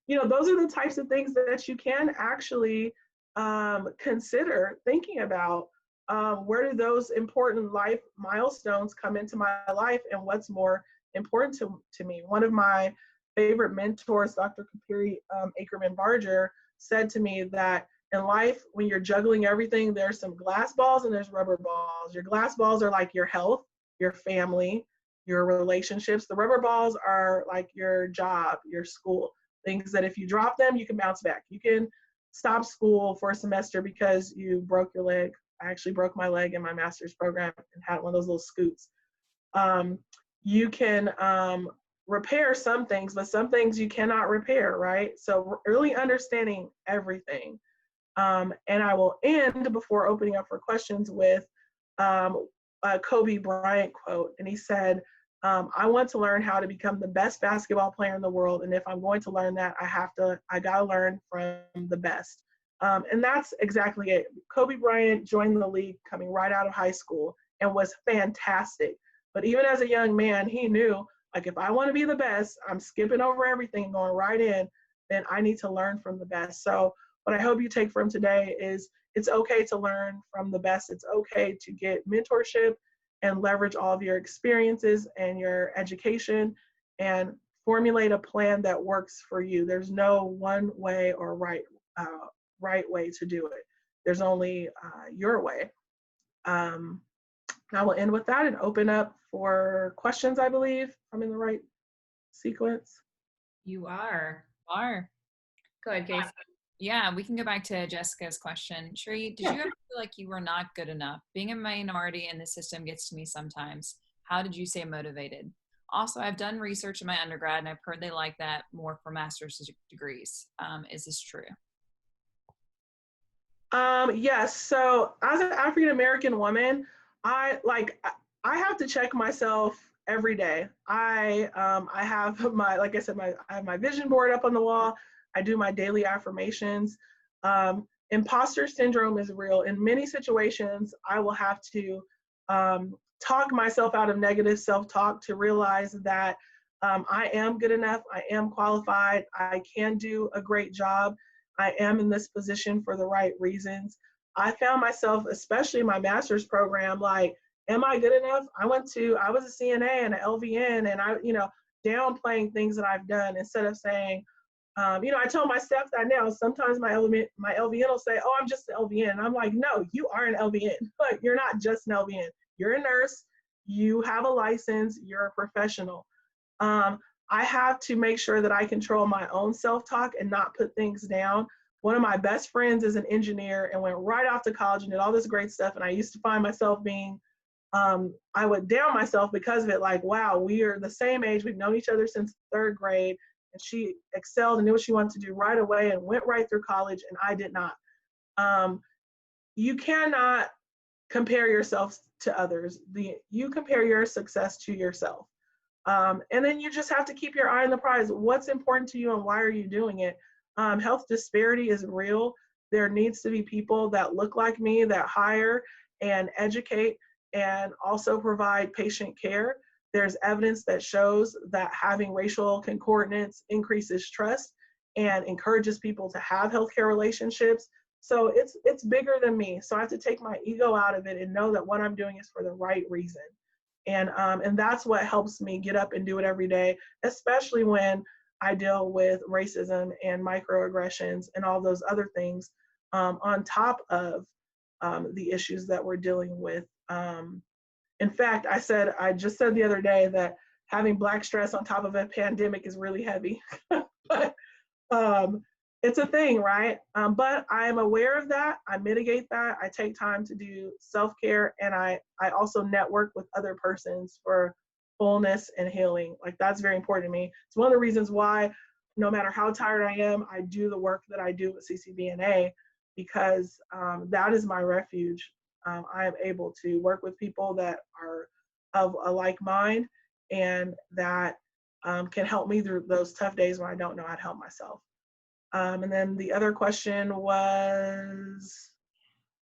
those are the types of things that you can actually consider thinking about. Where do those important life milestones come into my life, and what's more important to me? One of my favorite mentors, Dr. Kapiri Ackerman Barger, said to me that in life, when you're juggling everything, there's some glass balls and there's rubber balls. Your glass balls are like your health, your family, your relationships. The rubber balls are like your job, your school, things that if you drop them, you can bounce back. You can stop school for a semester because you broke your leg. I actually broke my leg in my master's program and had one of those little scoots. You can repair some things, but some things you cannot repair, right? So really understanding everything. And I will end before opening up for questions with a Kobe Bryant quote. And he said, I want to learn how to become the best basketball player in the world. And if I'm going to learn that, I gotta learn from the best. And that's exactly it. Kobe Bryant joined the league coming right out of high school and was fantastic. But even as a young man, he knew, like, if I want to be the best, I'm skipping over everything, going right in, then I need to learn from the best. So what I hope you take from today is it's okay to learn from the best. It's okay to get mentorship and leverage all of your experiences and your education and formulate a plan that works for you. There's no one way or right way to do it. There's only your way. I will end with that and open up for questions, I believe. I'm in the right sequence. You are. Go ahead, Casey. Yeah, we can go back to Jessica's question. Sheree, did you ever feel like you were not good enough? Being a minority in the system gets to me sometimes. How did you stay motivated? Also, I've done research in my undergrad, and I've heard they like that more for master's degrees. Is this true? Yes. So as an African-American woman, I have to check myself every day. I have like I said, I have my vision board up on the wall. I do my daily affirmations. Imposter syndrome is real. In many situations, I will have to talk myself out of negative self-talk to realize that I am good enough, I am qualified, I can do a great job, I am in this position for the right reasons. I found myself, especially in my master's program, like Am I good enough? I was a CNA and an LVN, and I, downplaying things that I've done instead of saying, I tell my staff that now. Sometimes my LVN will say, "Oh, I'm just an LVN." And I'm like, "No, you are an LVN. But you're not just an LVN. You're a nurse. You have a license. You're a professional." I have to make sure that I control my own self-talk and not put things down. One of my best friends is an engineer and went right off to college and did all this great stuff. And I used to find myself being, I would down myself because of it. Like, wow, we are the same age. We've known each other since third grade. And she excelled and knew what she wanted to do right away and went right through college, and I did not. You cannot compare yourself to others. You compare your success to yourself. And then you just have to keep your eye on the prize. What's important to you and why are you doing it? Health disparity is real. There needs to be people that look like me that hire and educate and also provide patient care. There's evidence that shows that having racial concordance increases trust and encourages people to have healthcare relationships. So it's bigger than me. So I have to take my ego out of it and know that what I'm doing is for the right reason. And that's what helps me get up and do it every day, especially when I deal with racism and microaggressions and all those other things on top of the issues that we're dealing with. In fact, I just said the other day that having Black stress on top of a pandemic is really heavy. But it's a thing, right? But I am aware of that. I mitigate that. I take time to do self-care, and I also network with other persons for wholeness and healing. Like, that's very important to me. It's one of the reasons why, no matter how tired I am, I do the work that I do with CCBNA, because that is my refuge. I am able to work with people that are of a like mind and that can help me through those tough days when I don't know how to help myself. And then the other question was,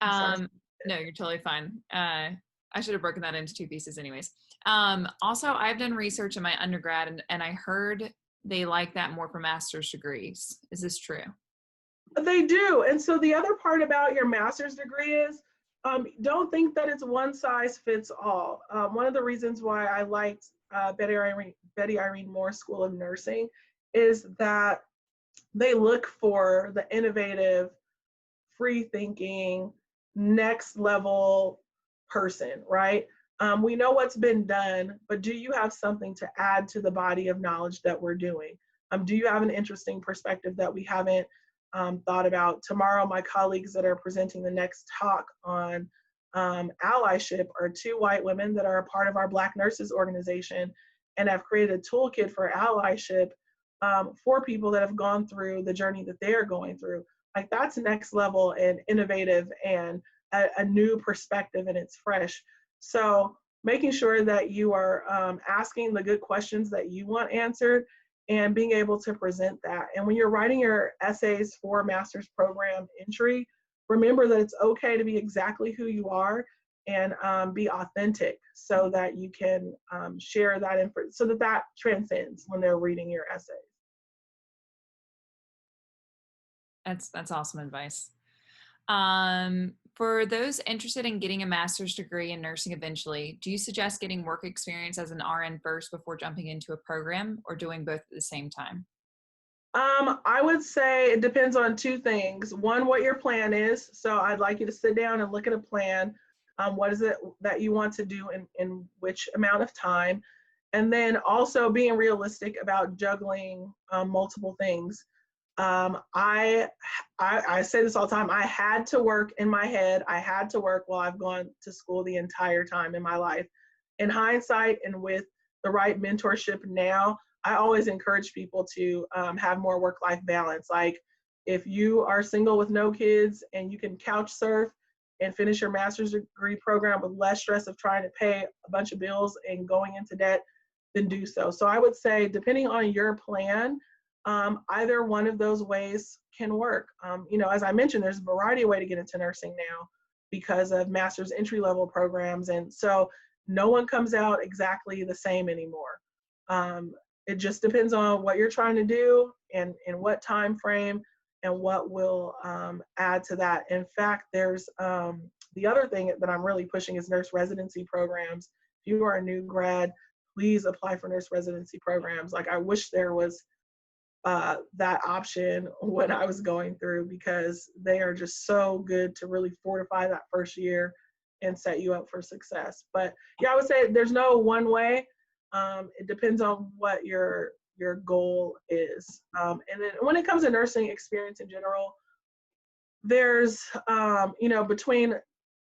no, you're totally fine. I should have broken that into two pieces anyways. Also, I've done research in my undergrad and I heard they like that more for master's degrees. Is this true? They do. And so the other part about your master's degree is, don't think that it's one size fits all. One of the reasons why I liked Betty Irene Moore School of Nursing is that they look for the innovative, free thinking, next level person, right? We know what's been done, but do you have something to add to the body of knowledge that we're doing? Do you have an interesting perspective that we haven't thought about? Tomorrow, my colleagues that are presenting the next talk on allyship are two white women that are a part of our Black Nurses organization and have created a toolkit for allyship for people that have gone through the journey that they are going through. Like, that's next level and innovative and a new perspective, and it's fresh. So making sure that you are asking the good questions that you want answered and being able to present that. And when you're writing your essays for master's program entry, remember that it's okay to be exactly who you are and be authentic so that you can share that info, so that that transcends when they're reading your essays. That's awesome advice. For those interested in getting a master's degree in nursing eventually, do you suggest getting work experience as an RN first before jumping into a program, or doing both at the same time? I would say it depends on two things. One, what your plan is. So I'd like you to sit down and look at a plan. What is it that you want to do in which amount of time? And then also being realistic about juggling multiple things. I say this all the time. I had to work in my head. I had to work while I've gone to school the entire time in my life. In hindsight, and with the right mentorship now, I always encourage people to have more work-life balance. Like, if you are single with no kids and you can couch surf and finish your master's degree program with less stress of trying to pay a bunch of bills and going into debt, then do so. So I would say, depending on your plan, either one of those ways can work. As I mentioned, there's a variety of ways to get into nursing now because of master's entry level programs. And so no one comes out exactly the same anymore. It just depends on what you're trying to do and in what time frame and what will add to that. In fact, there's the other thing that I'm really pushing is nurse residency programs. If you are a new grad, please apply for nurse residency programs. Like, I wish there was that option when I was going through, because they are just so good to really fortify that first year and set you up for success. But yeah, I would say there's no one way. It depends on what your goal is. And then when it comes to nursing experience in general, there's,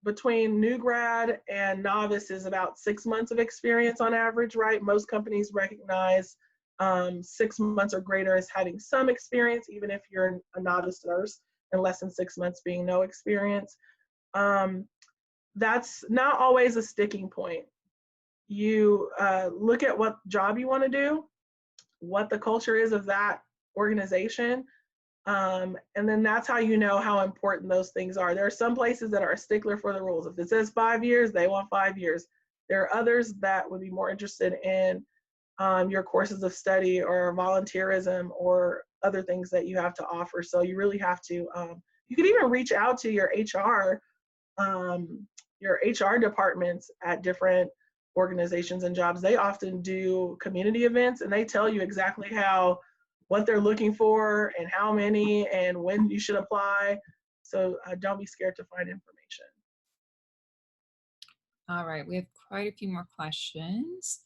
between new grad and novice is about 6 months of experience on average, right? Most companies recognize 6 months or greater as having some experience, even if you're a novice nurse, and less than 6 months being no experience. That's not always a sticking point. You look at what job you want to do, what the culture is of that organization, and then that's how you know how important those things are. There are some places that are a stickler for the rules. If it says 5 years, they want 5 years. There are others that would be more interested in your courses of study or volunteerism or other things that you have to offer. So you really have to, you can even reach out to your HR departments at different organizations and jobs. They often do community events, and they tell you exactly what they're looking for and how many and when you should apply. So don't be scared to find information. All right, we have quite a few more questions.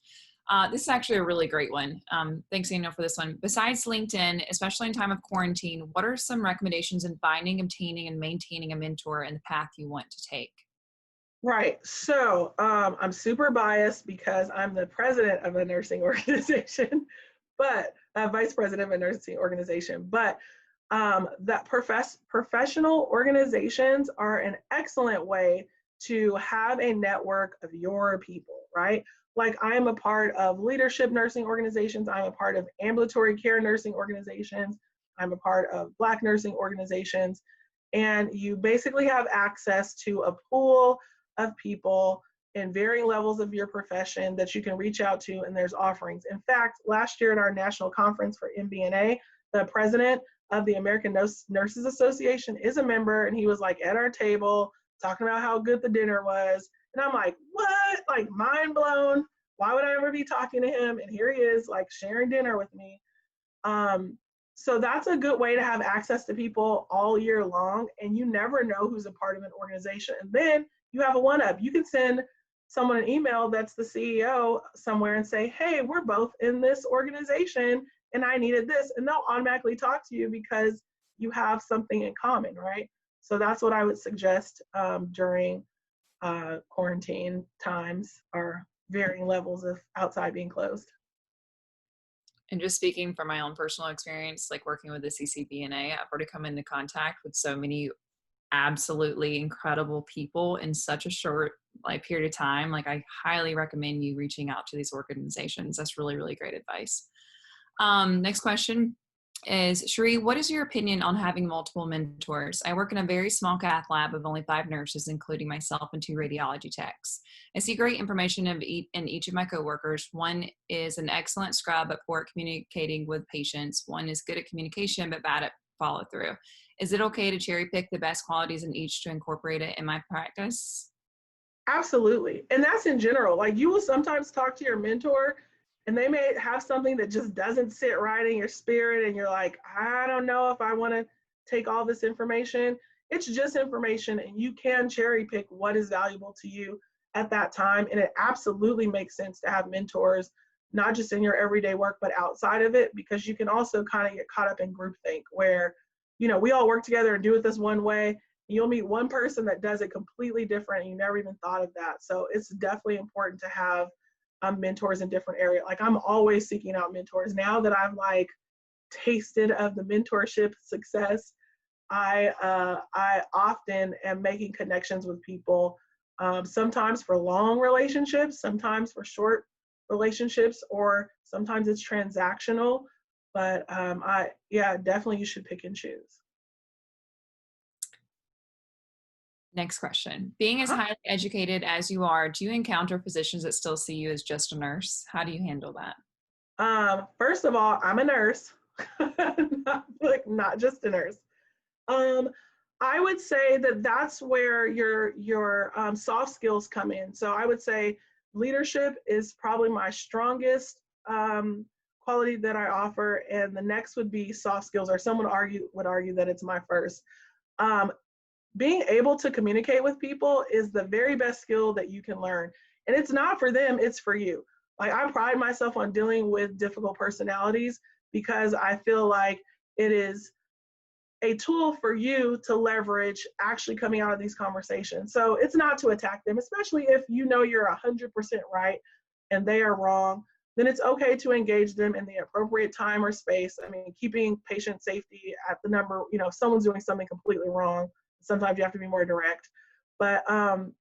This is actually a really great one. Thanks, Daniel, for this one. Besides LinkedIn, especially in time of quarantine, what are some recommendations in finding, obtaining, and maintaining a mentor in the path you want to take? Right. So I'm super biased because I'm the president of a nursing organization, but vice president of a nursing organization. But that professional organizations are an excellent way to have a network of your people, right? Like, I'm a part of leadership nursing organizations. I'm a part of ambulatory care nursing organizations. I'm a part of Black nursing organizations. And you basically have access to a pool of people in varying levels of your profession that you can reach out to, and there's offerings. In fact, last year at our national conference for MBNA, the president of the American Nurses Association is a member, and he was like at our table talking about how good the dinner was. And I'm like, what? Like, mind blown. Why would I ever be talking to him? And here he is, like, sharing dinner with me. So that's a good way to have access to people all year long, and you never know who's a part of an organization. And then you have a one-up. You can send someone an email that's the CEO somewhere and say, hey, we're both in this organization and I needed this. And they'll automatically talk to you because you have something in common, right? So that's what I would suggest during quarantine times, or varying levels of outside being closed. And just speaking from my own personal experience, like working with the CCBNA, I've already come into contact with so many absolutely incredible people in such a short period of time. Like, I highly recommend you reaching out to these organizations. That's really, really great advice. Next question is, Sheree, what is your opinion on having multiple mentors? I work in a very small cath lab of only 5 nurses, including myself and 2 radiology techs. I see great information in each of my coworkers. One is an excellent scrub at poor at communicating with patients. One is good at communication, but bad at follow through. Is it okay to cherry pick the best qualities in each to incorporate it in my practice? Absolutely. And that's in general. Like, you will sometimes talk to your mentor and they may have something that just doesn't sit right in your spirit, and you're like, I don't know if I want to take all this information. It's just information, and you can cherry pick what is valuable to you at that time. And it absolutely makes sense to have mentors, not just in your everyday work, but outside of it, because you can also kind of get caught up in groupthink where, we all work together and do it this one way. And you'll meet one person that does it completely different, and you never even thought of that. So it's definitely important to have mentors in different areas. Like, I'm always seeking out mentors. Now that I've tasted of the mentorship success, I often am making connections with people, sometimes for long relationships, sometimes for short relationships, or sometimes it's transactional. But definitely you should pick and choose. Next question. Being as highly educated as you are, do you encounter physicians that still see you as just a nurse? How do you handle that? First of all, I'm a nurse, not just a nurse. I would say that that's where your soft skills come in. So I would say leadership is probably my strongest quality that I offer, and the next would be soft skills, or someone would argue that it's my first. Um, Being able to communicate with people is the very best skill that you can learn, and it's not for them; it's for you. Like, I pride myself on dealing with difficult personalities because I feel like it is a tool for you to leverage actually coming out of these conversations. So it's not to attack them, especially if you know you're 100% right and they are wrong, then it's okay to engage them in the appropriate time or space. I mean, keeping patient safety at the number, if someone's doing something completely wrong, sometimes you have to be more direct. But,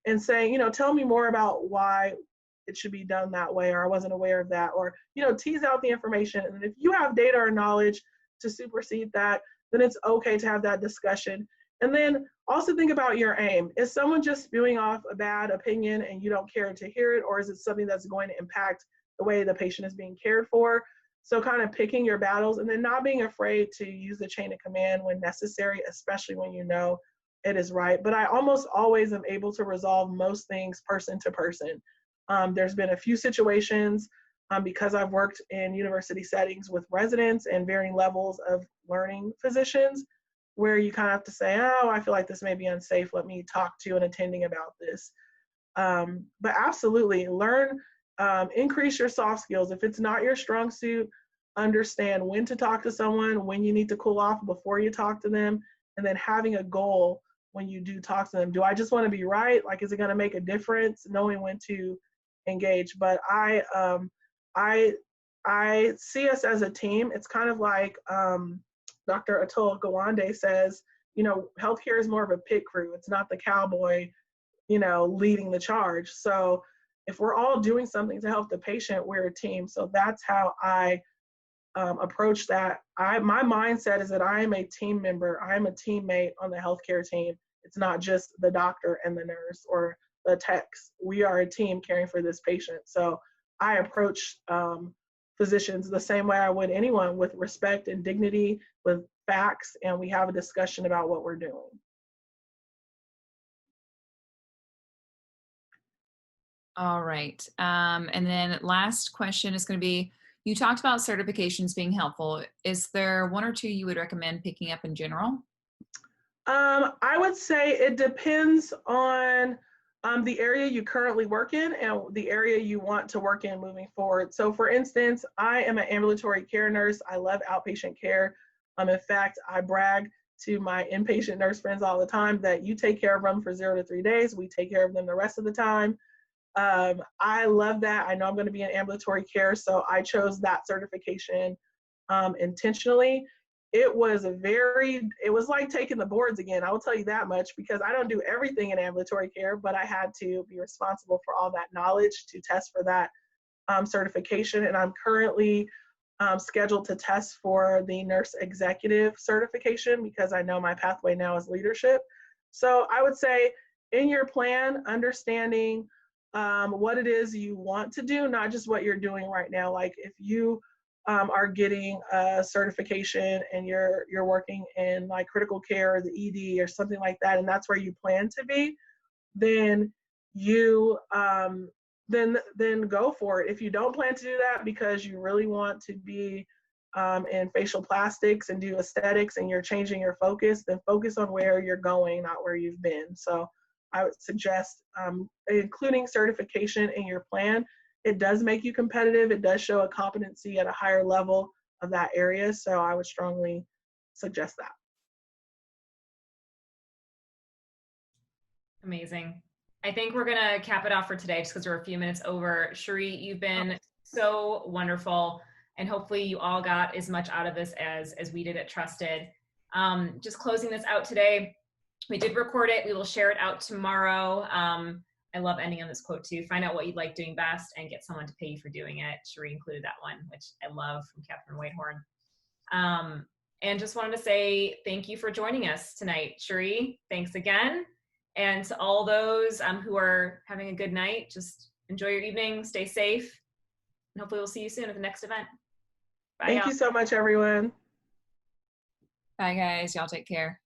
and saying, tell me more about why it should be done that way, or I wasn't aware of that, or, tease out the information. And if you have data or knowledge to supersede that, then it's okay to have that discussion. And then also think about your aim. Is someone just spewing off a bad opinion and you don't care to hear it, or is it something that's going to impact the way the patient is being cared for? So kind of picking your battles, and then not being afraid to use the chain of command when necessary, especially when you know it is right. But I almost always am able to resolve most things person to person. There's been a few situations because I've worked in university settings with residents and varying levels of learning physicians, where you kind of have to say, oh, I feel like this may be unsafe. Let me talk to an attending about this. But absolutely, learn, increase your soft skills. If it's not your strong suit, understand when to talk to someone, when you need to cool off before you talk to them, and then having a goal when you do talk to them. Do I just want to be right? Like, is it going to make a difference? Knowing when to engage. But I see us as a team. It's kind of like Dr. Atul Gawande says, healthcare is more of a pit crew. It's not the cowboy, leading the charge. So if we're all doing something to help the patient, we're a team. So that's how I approach that. My mindset is that I am a team member. I am a teammate on the healthcare team. It's not just the doctor and the nurse or the techs. We are a team caring for this patient. So I approach physicians the same way I would anyone, with respect and dignity, with facts, and we have a discussion about what we're doing. All right. And then last question is going to be, you talked about certifications being helpful. Is there one or two you would recommend picking up in general? I would say it depends on the area you currently work in and the area you want to work in moving forward. So for instance, I am an ambulatory care nurse. I love outpatient care. In fact, I brag to my inpatient nurse friends all the time that you take care of them for 0 to 3 days. We take care of them the rest of the time. I love that. I know I'm going to be in ambulatory care, so I chose that certification intentionally. It was like taking the boards again. I will tell you that much, because I don't do everything in ambulatory care, but I had to be responsible for all that knowledge to test for that certification. And I'm currently scheduled to test for the nurse executive certification, because I know my pathway now is leadership. So I would say, in your plan, understanding what it is you want to do, not just what you're doing right now. Like, if you are getting a certification and you're working in like critical care or the ED or something like that, and that's where you plan to be, then you then go for it. If you don't plan to do that because you really want to be in facial plastics and do aesthetics and you're changing your focus, then focus on where you're going, not where you've been. So I would suggest including certification in your plan. It does make you competitive. It does show a competency at a higher level of that area. So I would strongly suggest that. Amazing. I think we're going to cap it off for today, just because we're a few minutes over. Sheree, you've been so wonderful, and hopefully you all got as much out of this as we did at Trusted. Just closing this out today, we did record it. We will share it out tomorrow. I love ending on this quote too: find out what you like doing best and get someone to pay you for doing it. Sheree included that one, which I love, from Catherine Whitehorn. And just wanted to say thank you for joining us tonight. Sheree, thanks again. And to all those who are having a good night, just enjoy your evening, stay safe, and hopefully we'll see you soon at the next event. Bye. Thank you so much, everyone. Bye, guys. Y'all take care.